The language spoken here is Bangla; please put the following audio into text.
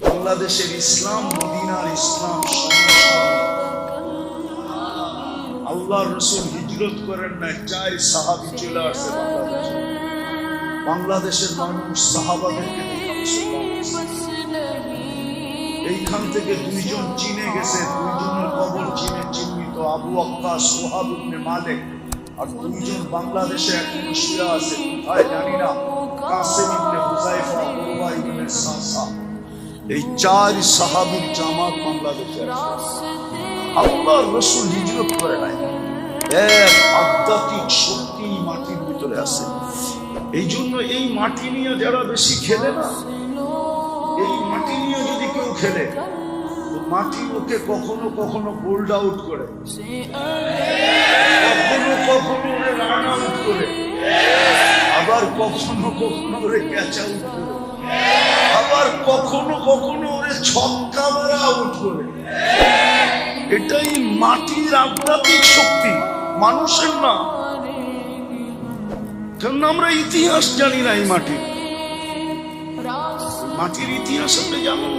বাংলাদেশের ইসলাম, মদিনার ইসলাম। আল্লাহর রাসূল হিজরত করেন না, 4 সাহাবী চলে আসে বাংলাদেশে। বাংলাদেশের মানুষ সাহাবাদেরকে দেখে এইখান থেকে 2 জন চীনে গেছে, 2 জনের কবর চীনে চিহ্নিত, আবু ওয়াক্কাস, সুহাব ইবনে মালিক। আর 2 জন বাংলাদেশে এখন শুয়ে আছে, কোথায় জানি না, কাসিম ইবনে হুযায়ফা, উরওয়া ইবনে সাসা। এই 4 সাহাবীর জামাত বাংলাদেশে আছে। আল্লাহর রাসূল হিজরত করে নাই। এক আধ্যাত্মিক শক্তি মাটির ভিতরে আছে। এই জন্য এই মাটি নিয়ে যারা বেশি খেলে না, এই মাটি নিয়ে যদি কেউ খেলে, মাটি ওকে কখনো কখনো বোল্ড আউট করে, কখনো কখনো ওরে রান আউট করে, আবার কখনো কখনো ওরে ক্যাচ আউট করে, আবার কখনো কখনো ওরে ছক্কা মারা আউট করে। এটাই মাটির আধ্যাত্মিক শক্তি, মানুষের না। কারণ আমরা ইতিহাস জানি না, এই মাটির ইতিহাস আমরা জানো।